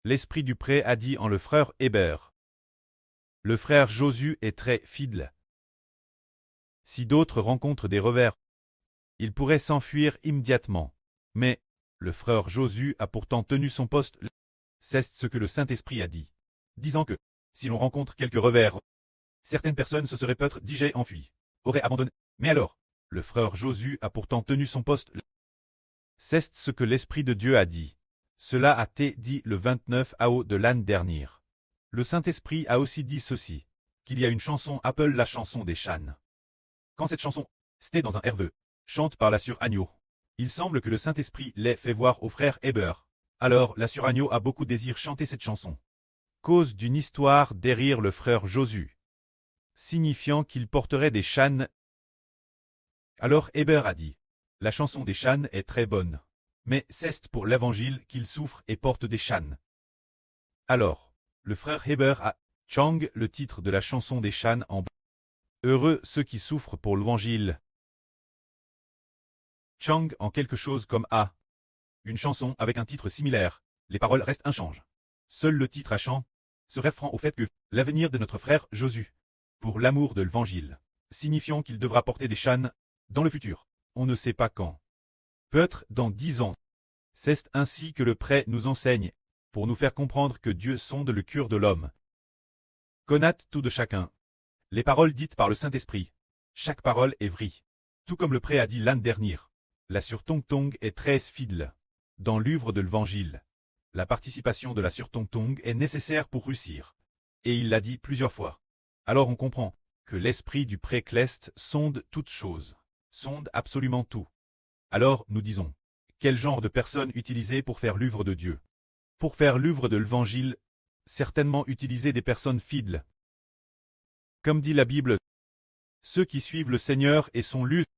l'esprit du pré a dit en le frère Hébert. Le frère Josué est très fidèle. Si d'autres rencontrent des revers, il pourrait s'enfuir immédiatement. Mais le frère Josué a pourtant tenu son poste. C'est ce que le Saint-Esprit a dit, disant que, si l'on rencontre quelques revers, certaines personnes se seraient peut-être déjà enfuies, auraient abandonné. Mais alors, le frère Josué a pourtant tenu son poste. C'est ce que l'Esprit de Dieu a dit. Cela a été dit le 29 août de l'année dernière. Le Saint-Esprit a aussi dit ceci, qu'il y a une chanson appelée la chanson des chânes. Quand cette chanson, c'était dans un RV, chante par la sœur Agneau, il semble que le Saint-Esprit l'ait fait voir au frère Hébert. Alors la sœur Agneau a beaucoup désir chanter cette chanson. Cause d'une histoire derrière le frère Josué, signifiant qu'il porterait des chânes. Alors Hébert a dit, la chanson des chânes est très bonne, mais c'est pour l'évangile qu'il souffre et porte des chânes. Alors, le frère Hébert a chang le titre de la chanson des chânes en heureux ceux qui souffrent pour l'évangile. Chang en quelque chose comme A. Une chanson avec un titre similaire, les paroles restent inchangées. Seul le titre a chant se référant au fait que l'avenir de notre frère Josué, pour l'amour de l'évangile, signifiant qu'il devra porter des chânes dans le futur. On ne sait pas quand. Peut-être dans 10 ans. C'est ainsi que le prêtre nous enseigne, pour nous faire comprendre que Dieu sonde le cœur de l'homme. Connaît tout de chacun. Les paroles dites par le Saint-Esprit. Chaque parole est vraie. Tout comme le prêtre a dit l'année dernière. La sœur Tong Tong est très fidèle. Dans l'œuvre de l'évangile, la participation de la sœur Tong Tong est nécessaire pour réussir. Et il l'a dit plusieurs fois. Alors on comprend que l'esprit du prêtre céleste sonde toutes choses. Sonde absolument tout. Alors, nous disons, quel genre de personnes utiliser pour faire l'œuvre de Dieu? Pour faire l'œuvre de l'évangile, certainement utiliser des personnes fidèles. Comme dit la Bible, ceux qui suivent le Seigneur et son lutte,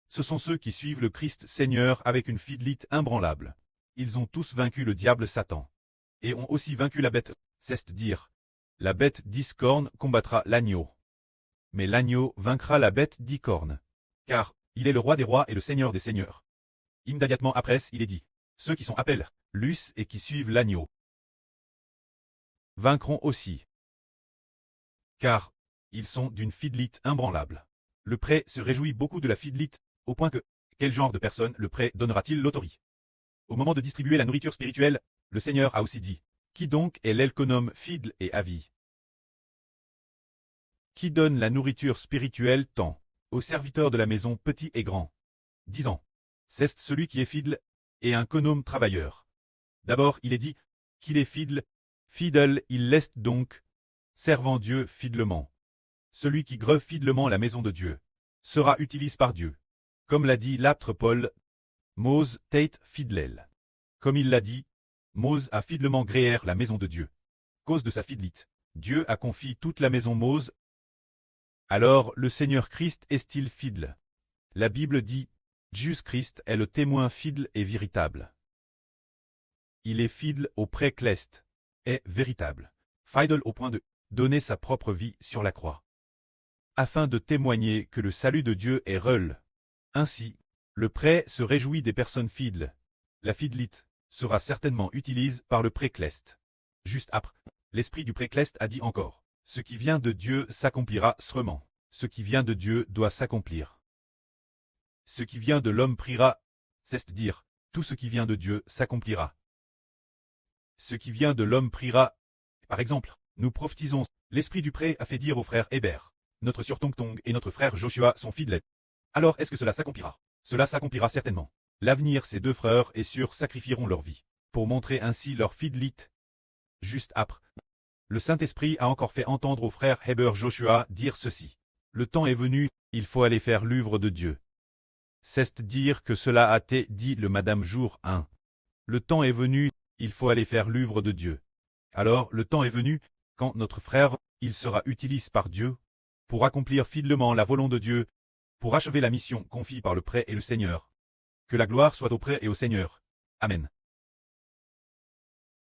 ce sont ceux qui suivent le Christ Seigneur avec une fidélité imbranlable. Ils ont tous vaincu le diable Satan. Et ont aussi vaincu la bête, c'est-à-dire, la bête 10 cornes combattra l'agneau. Mais l'agneau vaincra la bête 10 cornes. Car, il est le roi des rois et le seigneur des seigneurs. Immédiatement après, il est dit, ceux qui sont appelés, Luce et qui suivent l'agneau, vaincront aussi. Car, ils sont d'une fidélité imbranlable. Le prêtre se réjouit beaucoup de la fidélité, au point que, quel genre de personne le prêtre donnera-t-il l'autorité? Au moment de distribuer la nourriture spirituelle, le Seigneur a aussi dit, qui donc est l'économe fidèle et avis? Qui donne la nourriture spirituelle tant aux serviteurs de la maison petits et grands, disant, c'est celui qui est fidèle et un économe travailleur. D'abord il est dit, qu'il est fidèle il laisse donc, servant Dieu fidèlement. Celui qui greve fidèlement la maison de Dieu, sera utilisé par Dieu. Comme l'a dit l'apôtre Paul, Mose tait fidèle. Comme il l'a dit, Mose a fidèlement gréé la maison de Dieu. Cause de sa fidélité, Dieu a confié toute la maison Mose. Alors le Seigneur Christ est-il fidèle? La Bible dit, Jésus-Christ est le témoin fidèle et véritable. Il est fidèle au prêtre céleste, est véritable, fidèle au point de donner sa propre vie sur la croix, afin de témoigner que le salut de Dieu est réel. Ainsi, le prêtre se réjouit des personnes fidèles. La fidélité sera certainement utilisée par le prêtre céleste. Juste après, l'esprit du prêtre céleste a dit encore, ce qui vient de Dieu s'accomplira sûrement. Ce qui vient de Dieu doit s'accomplir. Ce qui vient de l'homme priera, c'est-à-dire, tout ce qui vient de Dieu s'accomplira. Ce qui vient de l'homme priera. Par exemple, nous prophétisons, l'esprit du prêtre a fait dire au frère Hébert, notre sœur Tong Tong et notre frère Joshua sont fidèles. Alors est-ce que cela s'accomplira? Cela s'accomplira certainement. L'avenir, ces deux frères et sœurs sacrifieront leur vie, pour montrer ainsi leur fidélité. Juste après, le Saint-Esprit a encore fait entendre au frère Hébert Joshua dire ceci. Le temps est venu, il faut aller faire l'œuvre de Dieu. C'est-à-dire que cela a été dit le Madame jour 1. Le temps est venu, il faut aller faire l'œuvre de Dieu. Alors le temps est venu, quand notre frère, il sera utilisé par Dieu, pour accomplir fidèlement la volonté de Dieu, pour achever la mission confiée par le prêtre et le Seigneur. Que la gloire soit au prêtre et au Seigneur. Amen.